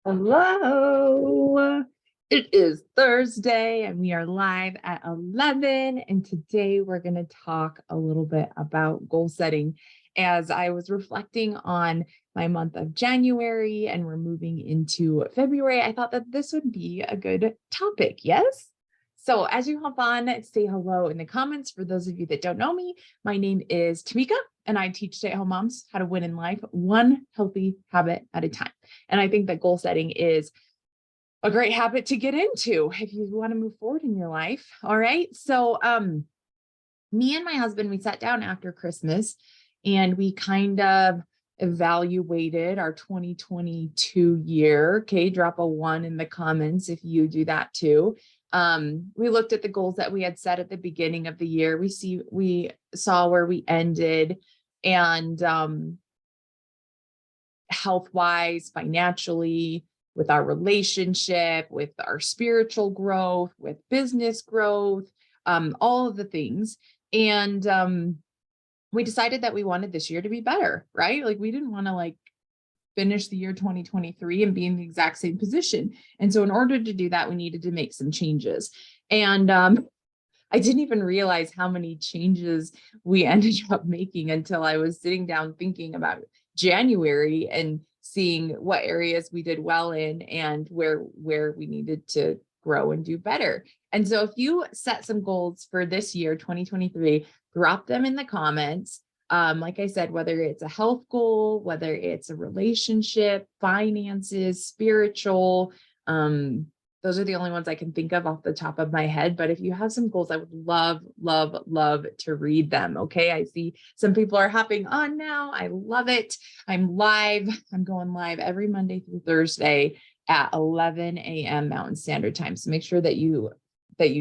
Hello. It is Thursday and we are live at 11. And today we're going to talk a little bit about goal setting. As I was reflecting on my month of January and we're moving into February, I thought that this would be a good topic. Yes? So as you hop on, say hello in the comments. For those of you that don't know me, my name is Tamika and I teach stay-at-home moms how to win in life one healthy habit at a time. And I think that goal setting is a great habit to get into if you want to move forward in your life. All right. So me and my husband, we sat down after Christmas and we kind of evaluated our 2022 year. Okay, drop a one in the comments if you do that too. We looked at the goals that we had set at the beginning of the year. We saw where we ended, and health wise, financially, with our relationship, with our spiritual growth, with business growth, all of the things. And we decided that we wanted this year to be better, right? Like we didn't want to finish the year 2023 and be in the exact same position. And so in order to do that, we needed to make some changes. And I didn't even realize how many changes we ended up making until I was sitting down thinking about January and seeing what areas we did well in and where we needed to grow and do better. And so if you set some goals for this year, 2023, drop them in the comments. Like I said, whether it's a health goal, whether it's a relationship, finances, spiritual, those are the only ones I can think of off the top of my head. But if you have some goals, I would love, love, love to read them. Okay. I see some people are hopping on now. I love it. I'm live. I'm going live every Monday through Thursday at 11 a.m. Mountain Standard Time. So make sure that you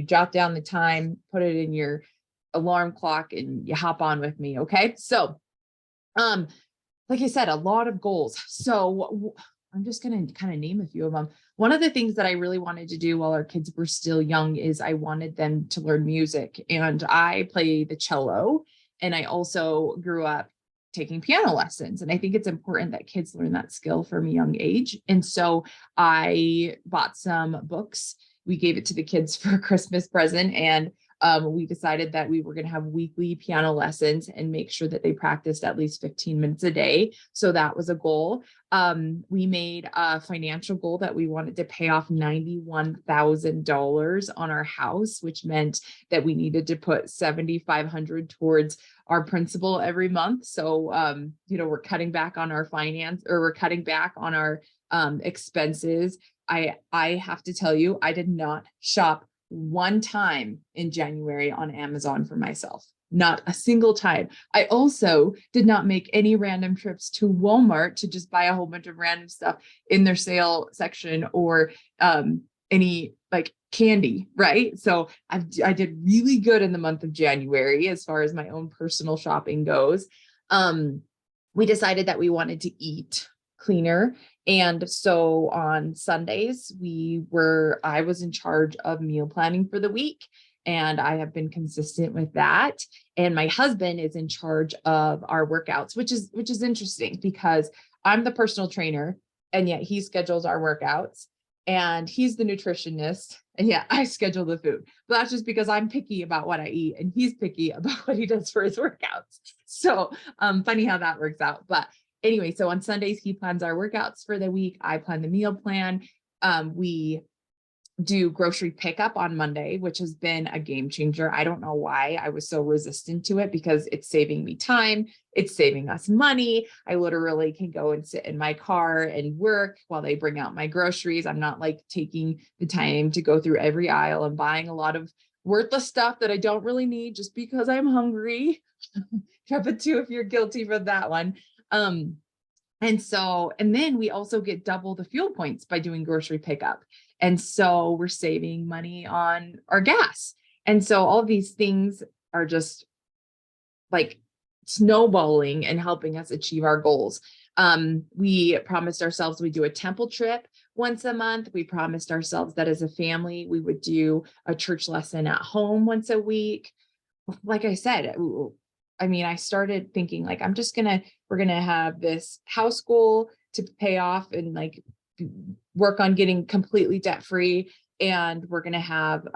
jot down the time, put it in your alarm clock, and you hop on with me. Okay. So, like I said, a lot of goals. So I'm just going to kind of name a few of them. One of the things that I really wanted to do while our kids were still young is I wanted them to learn music. And I play the cello, and I also grew up taking piano lessons. And I think it's important that kids learn that skill from a young age. And so I bought some books. We gave it to the kids for a Christmas present, and we decided that we were going to have weekly piano lessons and make sure that they practiced at least 15 minutes a day. So that was a goal. We made a financial goal that we wanted to pay off $91,000 on our house, which meant that we needed to put $7,500 towards our principal every month. So, we're cutting back on our we're cutting back on our expenses. I have to tell you, I did not shop one time in January on Amazon for myself. Not a single time. I also did not make any random trips to Walmart to just buy a whole bunch of random stuff in their sale section or any candy, right? So I did really good in the month of January as far as my own personal shopping goes. We decided that we wanted to eat cleaner. And so on Sundays, I was in charge of meal planning for the week, and I have been consistent with that. And my husband is in charge of our workouts, which is interesting because I'm the personal trainer and yet he schedules our workouts, and he's the nutritionist and yet I schedule the food. But that's just because I'm picky about what I eat and he's picky about what he does for his workouts. So funny how that works out. But anyway, so on Sundays, he plans our workouts for the week. I plan the meal plan. We do grocery pickup on Monday, which has been a game changer. I don't know why I was so resistant to it because it's saving me time. It's saving us money. I literally can go and sit in my car and work while they bring out my groceries. I'm not taking the time to go through every aisle and buying a lot of worthless stuff that I don't really need just because I'm hungry. Drop a two if you're guilty for that one. And then we also get double the fuel points by doing grocery pickup. And so we're saving money on our gas. And so all these things are just snowballing and helping us achieve our goals. We promised ourselves we'd do a temple trip once a month. We promised ourselves that as a family, we would do a church lesson at home once a week. Like I said, I started thinking we're going to have this house goal to pay off in work on getting completely debt free. And we're going to have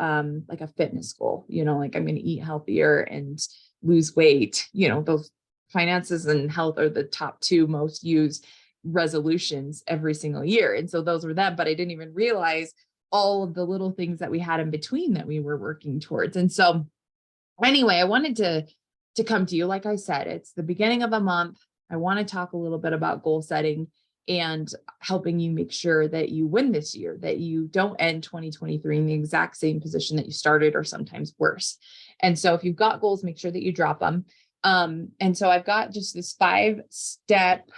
like a fitness goal, like I'm going to eat healthier and lose weight. Those finances and health are the top two most used resolutions every single year. And so those were them, but I didn't even realize all of the little things that we had in between that we were working towards. And so anyway, I wanted to come to you. Like I said, it's the beginning of a month. I want to talk a little bit about goal setting and helping you make sure that you win this year, that you don't end 2023 in the exact same position that you started, or sometimes worse. And so if you've got goals, make sure that you drop them. And so I've got just this 5-step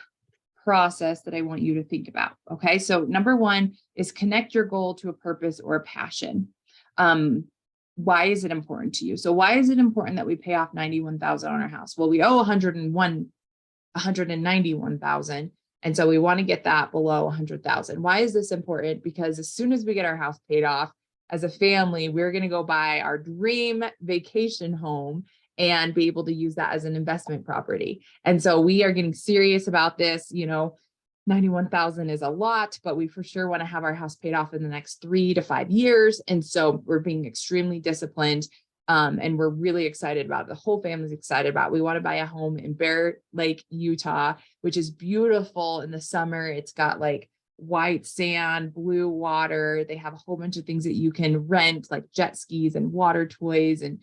process that I want you to think about. Okay. So number one is connect your goal to a purpose or a passion. Why is it important to you? So why is it important that we pay off 91,000 on our house? Well, we owe 191,000. And so we want to get that below 100,000. Why is this important? Because as soon as we get our house paid off, as a family, we're going to go buy our dream vacation home and be able to use that as an investment property. And so we are getting serious about this. 91,000 is a lot, but we for sure want to have our house paid off in the next 3 to 5 years. And so we're being extremely disciplined. And we're really excited about it. The whole family's excited about it. We want to buy a home in Bear Lake, Utah, which is beautiful in the summer. It's got like white sand, blue water. They have a whole bunch of things that you can rent, like jet skis and water toys. And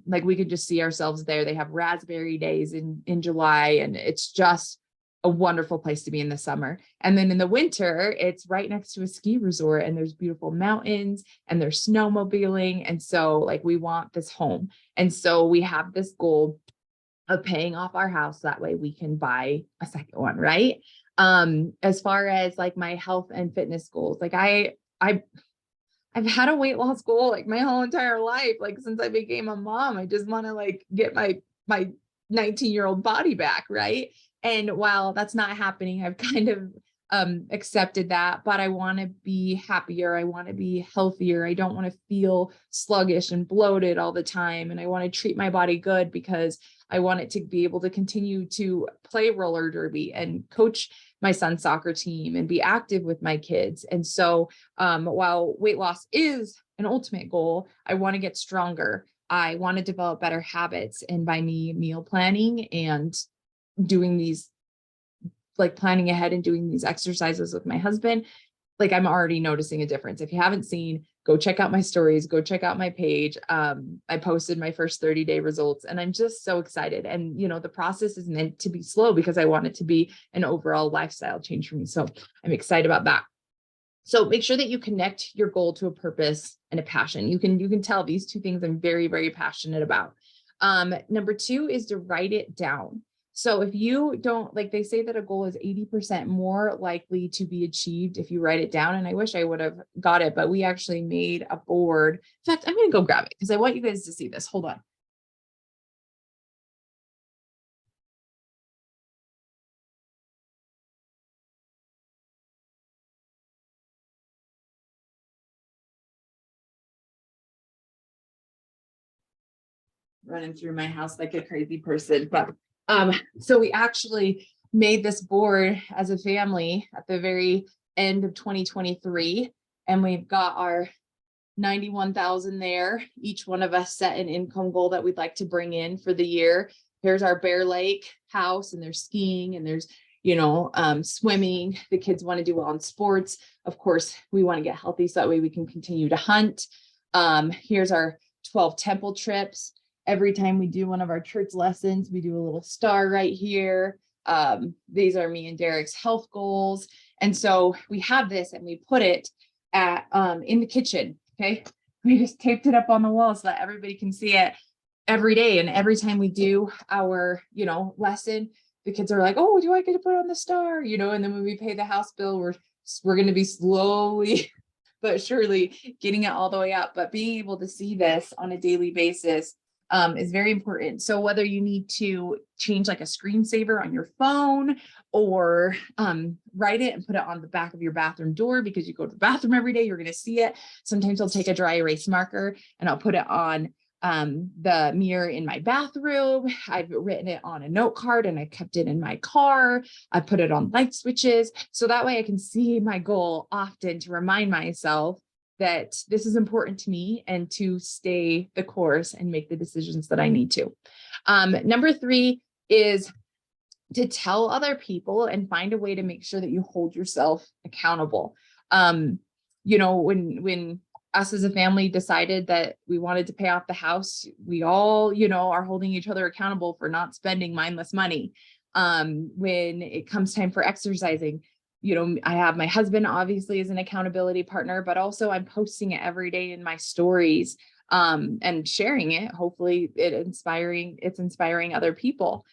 like we could just see ourselves there. They have raspberry days in July, and it's just a wonderful place to be in the summer. And then in the winter, it's right next to a ski resort, and there's beautiful mountains and there's snowmobiling. And so like, we want this home. And so we have this goal of paying off our house. That way we can buy a second one. Right. As far as like my health and fitness goals, like I've had a weight loss goal like my whole entire life. Like since I became a mom, I just want to like get my 19-year-old body back. Right. And while that's not happening, I've kind of accepted that, but I want to be happier. I want to be healthier. I don't want to feel sluggish and bloated all the time. And I want to treat my body good because I want it to be able to continue to play roller derby and coach my son's soccer team and be active with my kids. And so while weight loss is an ultimate goal, I want to get stronger. I want to develop better habits. And by me meal planning and doing these, like planning ahead and doing these exercises with my husband, like I'm already noticing a difference. If you haven't seen, go check out my stories, go check out my page. I posted my first 30-day results, and I'm just so excited. And, the process is meant to be slow because I want it to be an overall lifestyle change for me. So I'm excited about that. So make sure that you connect your goal to a purpose and a passion. You can tell these two things I'm very, very passionate about. Number two is to write it down. So if you don't, like they say that a goal is 80% more likely to be achieved if you write it down. And I wish I would have got it, but we actually made a board. In fact, I'm going to go grab it because I want you guys to see this. Hold on. Running through my house like a crazy person, but so we actually made this board as a family at the very end of 2023, and we've got our 91,000 there. Each one of us set an income goal that we'd like to bring in for the year. Here's our Bear Lake house, and there's skiing, and there's swimming. The kids want to do well in sports. Of course, we want to get healthy so that way we can continue to hunt. Here's our 12 temple trips. Every time we do one of our church lessons, we do a little star right here. These are me and Derek's health goals. And so we have this and we put it at in the kitchen. Okay. We just taped it up on the wall so that everybody can see it every day. And every time we do our, lesson, the kids are like, oh, do I get to put on the star? And then when we pay the house bill, we're going to be slowly but surely getting it all the way up. But being able to see this on a daily basis is very important. So whether you need to change like a screensaver on your phone or write it and put it on the back of your bathroom door because you go to the bathroom every day, you're going to see it. Sometimes I'll take a dry erase marker and I'll put it on the mirror in my bathroom. I've written it on a note card and I kept it in my car. I put it on light switches. So that way I can see my goal often to remind myself that this is important to me and to stay the course and make the decisions that I need to. Number 3 is to tell other people and find a way to make sure that you hold yourself accountable. When us as a family decided that we wanted to pay off the house, we all, are holding each other accountable for not spending mindless money. When it comes time for exercising, I have my husband obviously as an accountability partner, but also I'm posting it every day in my stories, and sharing it. Hopefully it's inspiring other people.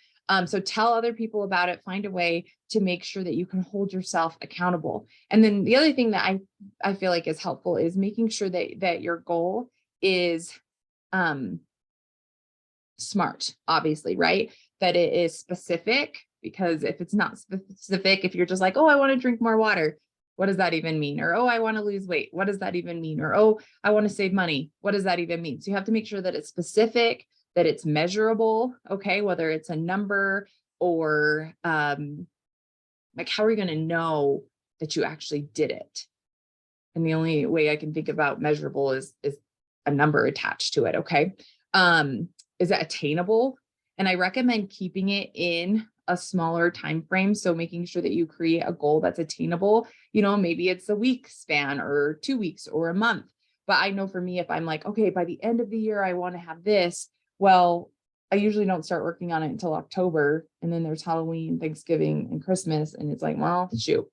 So tell other people about it, find a way to make sure that you can hold yourself accountable. And then the other thing that I feel like is helpful is making sure that your goal is smart, obviously, right? That it is specific, because if it's not specific, if you're just like, oh, I want to drink more water, what does that even mean? Or, oh, I want to lose weight, what does that even mean? Or, oh, I want to save money, what does that even mean? So you have to make sure that it's specific, that it's measurable, okay, whether it's a number or like, how are you going to know that you actually did it? And the only way I can think about measurable is a number attached to it, okay? Is it attainable? And I recommend keeping it in a smaller time frame. So making sure that you create a goal that's attainable, maybe it's a week span or 2 weeks or a month. But I know for me, if I'm like, okay, by the end of the year, I want to have this, well, I usually don't start working on it until October. And then there's Halloween, Thanksgiving, and Christmas. And it's like, well, shoot.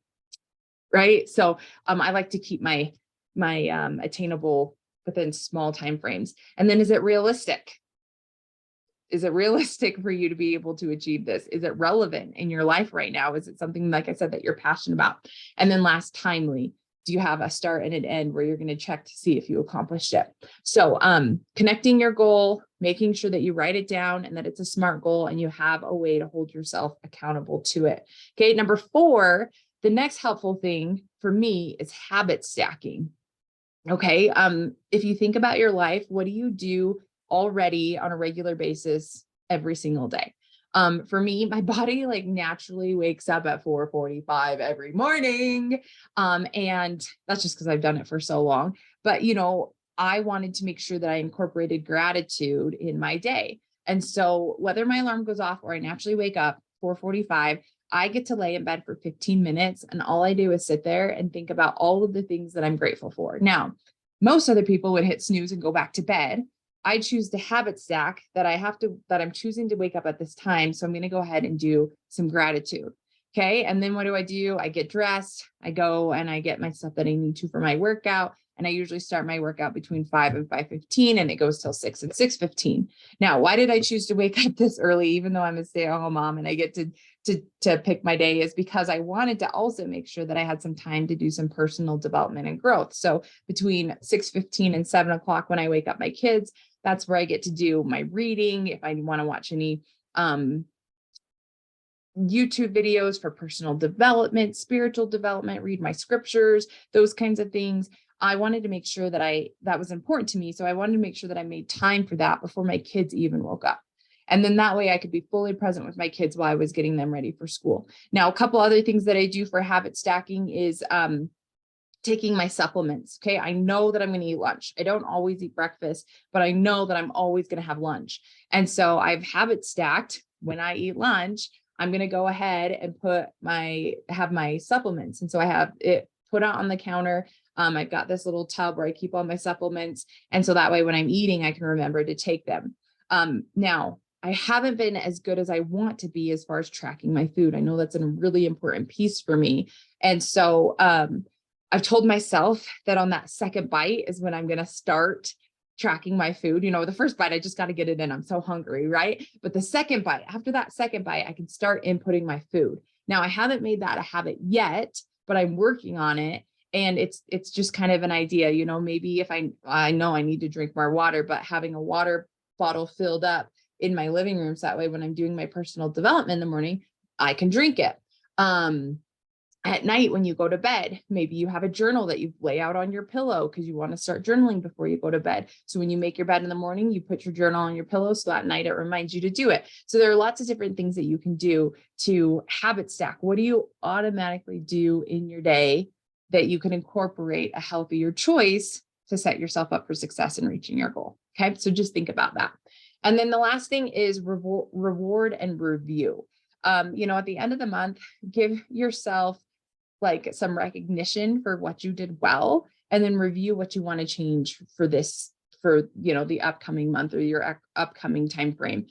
Right. So I like to keep my attainable within small time frames. And then, is it realistic? Is it realistic for you to be able to achieve this? Is it relevant in your life right now? Is it something, like I said, that you're passionate about? And then last, timely. Do you have a start and an end where you're going to check to see if you accomplished it? So connecting your goal, making sure that you write it down and that it's a SMART goal and you have a way to hold yourself accountable to it. Okay. Number 4, the next helpful thing for me is habit stacking. Okay. If you think about your life, what do you do already on a regular basis every single day? For me, my body like naturally wakes up at 4:45 every morning. And that's just because I've done it for so long. But, I wanted to make sure that I incorporated gratitude in my day. And so whether my alarm goes off or I naturally wake up 4:45, I get to lay in bed for 15 minutes. And all I do is sit there and think about all of the things that I'm grateful for. Now, most other people would hit snooze and go back to bed. I choose to habit stack that I'm choosing to wake up at this time. So I'm going to go ahead and do some gratitude. Okay. And then what do? I get dressed, I go and I get my stuff that I need to for my workout. And I usually start my workout between 5 and 5:15, and it goes till 6 and 6:15. Now, why did I choose to wake up this early, even though I'm a stay-at-home mom and I get to pick my day, is because I wanted to also make sure that I had some time to do some personal development and growth. So between 6:15 and 7 o'clock, when I wake up my kids, that's where I get to do my reading. If I want to watch any YouTube videos for personal development, spiritual development, read my scriptures, those kinds of things. I wanted to make sure that was important to me. So I wanted to make sure that I made time for that before my kids even woke up. And then that way I could be fully present with my kids while I was getting them ready for school. Now, a couple other things that I do for habit stacking is taking my supplements. Okay. I know that I'm going to eat lunch. I don't always eat breakfast, but I know that I'm always going to have lunch. And so I've habit stacked when I eat lunch, I'm going to go ahead and have my supplements. And so I have it put out on the counter. I've got this little tub where I keep all my supplements. And so that way, when I'm eating, I can remember to take them. Now, I haven't been as good as I want to be as far as tracking my food. I know that's a really important piece for me. And so I've told myself that on that second bite is when I'm going to start tracking my food. The first bite, I just got to get it in. I'm so hungry, right? But the second bite, after that second bite, I can start inputting my food. Now, I haven't made that a habit yet, but I'm working on it. And it's just kind of an idea, maybe if I know I need to drink more water, but having a water bottle filled up in my living room. So that way, when I'm doing my personal development in the morning, I can drink it. At night, when you go to bed, maybe you have a journal that you lay out on your pillow because you want to start journaling before you go to bed. So when you make your bed in the morning, you put your journal on your pillow. So at night, it reminds you to do it. So there are lots of different things that you can do to habit stack. What do you automatically do in your day that you can incorporate a healthier choice to set yourself up for success in reaching your goal? Okay. So just think about that. And then the last thing is reward and review. At the end of the month, give yourself like some recognition for what you did well, and then review what you want to change for the upcoming month or your upcoming time frame.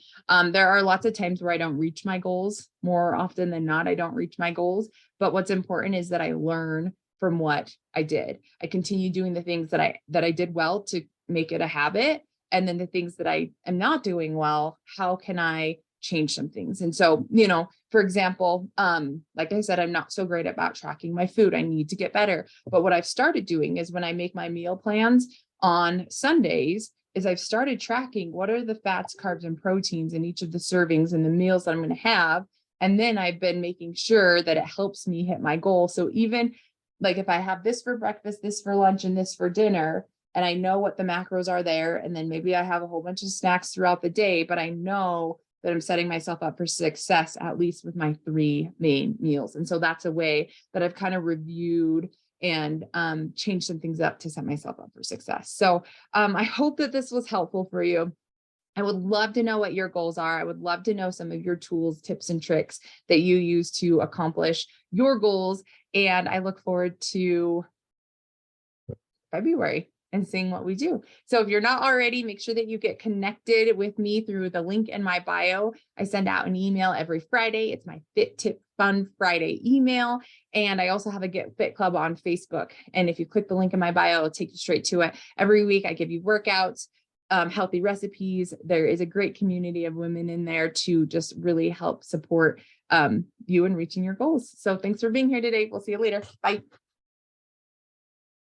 There are lots of times where I don't reach my goals. More often than not, I don't reach my goals. But what's important is that I learn from what I did. I continue doing the things that I did well to make it a habit. And then the things that I am not doing well, how can I change some things? And so, for example, like I said, I'm not so great about tracking my food. I need to get better. But what I've started doing is when I make my meal plans on Sundays, is I've started tracking what are the fats, carbs, and proteins in each of the servings and the meals that I'm going to have. And then I've been making sure that it helps me hit my goal. So even like if I have this for breakfast, this for lunch, and this for dinner, and I know what the macros are there, and then maybe I have a whole bunch of snacks throughout the day, but I know that I'm setting myself up for success, at least with my 3 main meals. And so that's a way that I've kind of reviewed and changed some things up to set myself up for success. So I hope that this was helpful for you. I would love to know what your goals are. I would love to know some of your tools, tips, and tricks that you use to accomplish your goals. And I look forward to February and seeing what we do. So if you're not already, make sure that you get connected with me through the link in my bio. I send out an email every Friday. It's my Fit Tip Fun Friday email. And I also have a Get Fit Club on Facebook. And if you click the link in my bio, it'll take you straight to it. Every week I give you workouts, healthy recipes. There is a great community of women in there to just really help support you in reaching your goals. So thanks for being here today. We'll see you later. Bye.